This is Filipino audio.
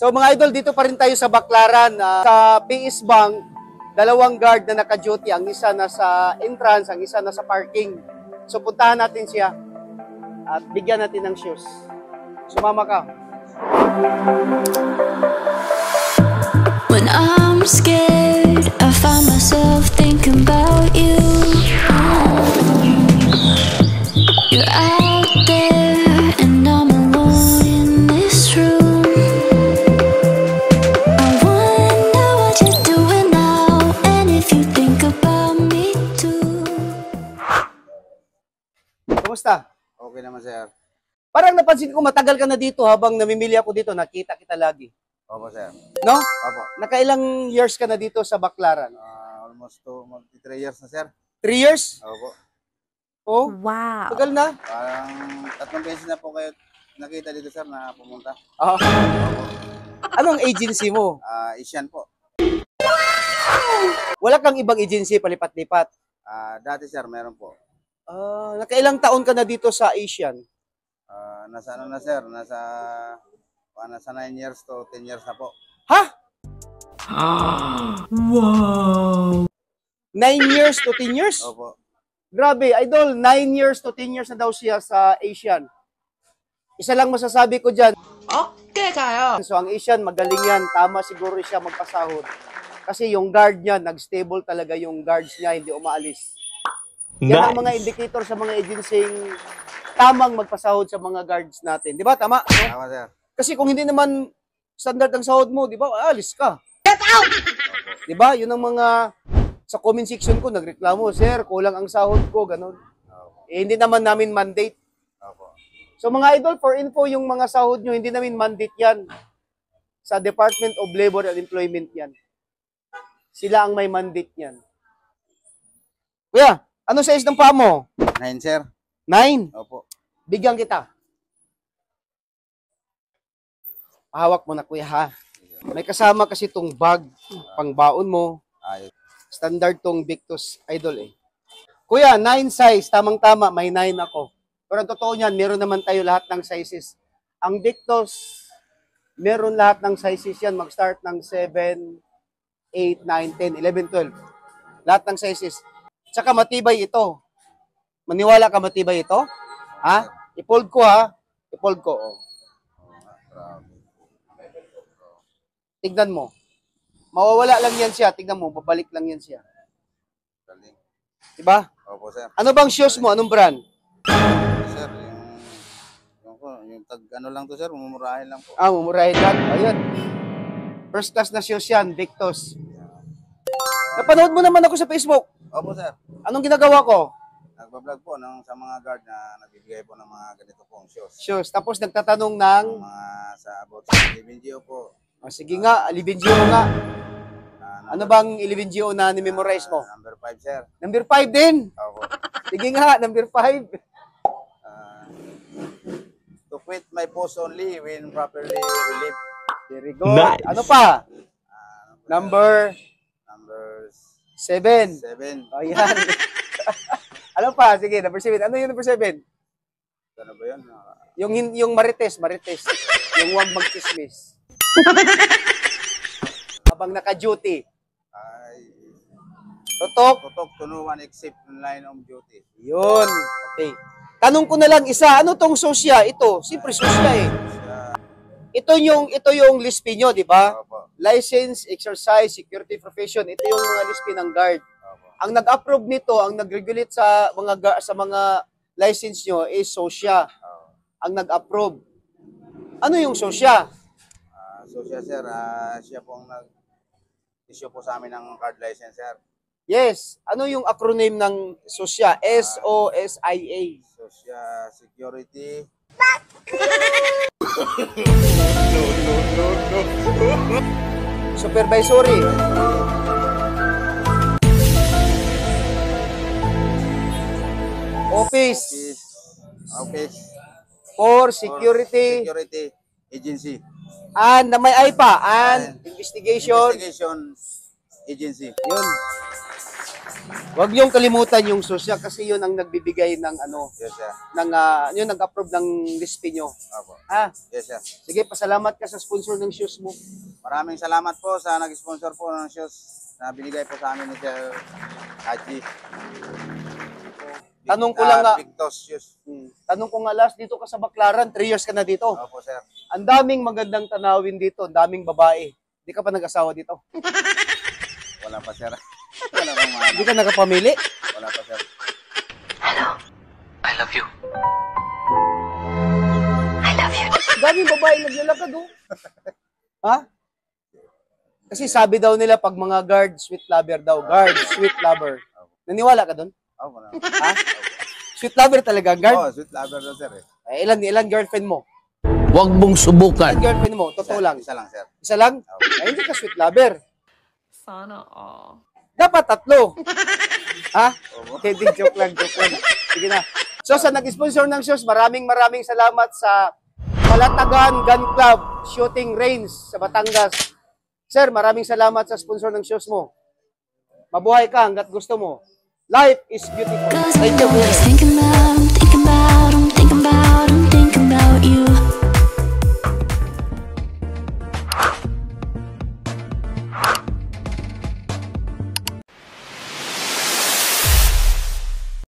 So mga idol, dito pa rin tayo sa Baclaran. Sa PS Bank, dalawang guard na naka-duty. Ang isa nasa entrance, ang isa nasa parking. So puntahan natin siya at bigyan natin ng shoes. Sumama ka. When I'm scared, I find myself thinking about you. You're out there and I'm alone in this room. I wonder what you're doing now and if you think about me too. Kumusta? Okay naman, sir. Parang napansin ko matagal ka na dito habang namimili ako dito, nakita kita lagi. Opo, sir. No? Opo. Nakailang years ka na dito sa Baclaran? Almost 3 years na, sir. 3 years? Opo. Oh, Wow. tagal na. Parang 3 beses na po kayo nakita dito, sir, na pumunta. Oh. Anong agency mo? Asian po. Wala kang ibang agency palipat-lipat? Dati, sir, meron po. Nakailang taon ka na dito sa Asian? Nasa ano na, sir? Nasa 9 years to 10 years na po. Ha? Wow. 9 years to 10 years? Opo. Grabe, idol, 9 years to 10 years na daw siya sa Asian. Isa lang masasabi ko dyan. Okay kayo. So, ang Asian, magaling yan. Tama siguro siya magpasahod. Kasi yung guard niya, nag-stable talaga yung guards niya, hindi umaalis. Yan ang mga indicator sa mga agencying tamang magpasahod sa mga guards natin. Di ba? Tama? No? Tama, sir. Kasi kung hindi naman standard ang sahod mo, di ba? Alis ka. Get out! Di ba? Yun ang mga sa comment section ko, nagreklamo, sir, kulang ang sahod ko, ganun. Hindi naman namin mandate. Opo. So mga idol, for info, yung mga sahod nyo, hindi namin mandate yan. Sa Department of Labor and Employment yan. Sila ang may mandate yan. Kuya, ano size ng paa mo? 9, sir. 9. Opo. Bigyan kita. Hawak mo na, kuya, ha? May kasama kasi tong bag, pangbaon mo. Ayos. Standard tong Victus Idol eh. Kuya, 9 size, tamang-tama, may 9 ako. Pero ang totoo niyan, meron naman tayo lahat ng sizes. Ang Victus, meron lahat ng sizes yan. Mag-start ng 7, 8, 9, 10, 11, 12. Lahat ng sizes. Tsaka matibay ito. Maniwala ka matibay ito? Ha? I-fold ko, ha? I-fold ko. Oh. Tignan mo. Mawawala lang yan siya. Tignan mo, babalik lang yan siya. Galing. Diba? Opo, sir. Ano bang shoes mo? Anong brand? Sir, yung tag ano lang to, sir, mumurahin lang po. Mumurahin lang. Ayun. First class na shoes yan, Victus. Napanood mo naman ako sa Facebook. Opo, sir. Anong ginagawa ko? Nagbablog po sa mga guard na nagbibigay po ng mga ganito pong shoes. Shoes. Tapos nagtatanong ng... Mga sa about sa LBNGO po. sige nga, 11 GO nga. Ano bang 11 GO na ni-memorize mo? Number 5, sir. Number 5 din. Opo. Sige nga, number 5. To quit my post only when properly relieved. Very good. Nice. Ano pa? Number 7. 7. Ayan. Ano pa? Sige, number 7. Ano yung number 7? Ano ba yun? Yung marites. Yung huwag magchismis. Habang naka-duty. Tutok. Tutok to no one except in line of duty. Yun. Okay. Tanong ko na lang isa, ano tong sosya? Ito, siyempre sosya eh. Ito yung lispi nyo, di ba? License, exercise, security profession. Ito yung mga lispi ng guard. Ang nag-approve nito, ang nag-regulate sa mga license nyo is sosya. Ang nag-approve. Ano yung sosya? Sosya, sir, siya po ang nag-issue po sa amin ng card license, sir. Yes. Ano yung acronym ng sosya? SOSIA. Sosya Security. Supervisory. Office. For security. Security agency. And na may I pa. And investigation. Investigation agency. Yun. Huwag niyong kalimutan yung sosya kasi yun ang nagbibigay ng Yes, sir. yun nag-approve ng list niyo. Opo. Ha? Yes, sir. Sige, pasalamat ka sa sponsor ng shoes mo. Maraming salamat po sa nag-sponsor po ng shoes na binigay po sa amin ni Sir Haji. Tanong ko lang nga. Victos shoes. Tanong ko nga last, dito ka sa Baclaran, 3 years ka na dito. Opo, sir. Ang daming magandang tanawin dito, ang daming babae. Hindi ka pa nag-asawa dito. Wala pa, sir. Wala pa, mga Hindi ka nakapamili. Wala pa, sir. I love you. Daming babae naglalakad, oh. Ha? Kasi sabi daw nila pag mga guard, sweet lover daw. Guard, sweet lover. Naniwala ka doon? Opo, na. Ha? Sweet lover talaga, guard? Oh, sweet lover daw, sir. Eh. Ilan girlfriend mo? Huwag mong subukan. Ilan girlfriend mo? Totoo Sir, lang. Isa lang, sir. Isa lang? Ay, hindi ka sweet lover. Sana all. Dapat 3. Ha? Opo. Hindi, joke lang. Sige na. So, sa nag-sponsor ng shows, maraming salamat sa Palatagan Gun Club Shooting Range sa Batangas. Sir, maraming salamat sa sponsor ng shows mo. Mabuhay ka hanggat gusto mo. Life is beautiful. Cause Thank I'm you. always thinking about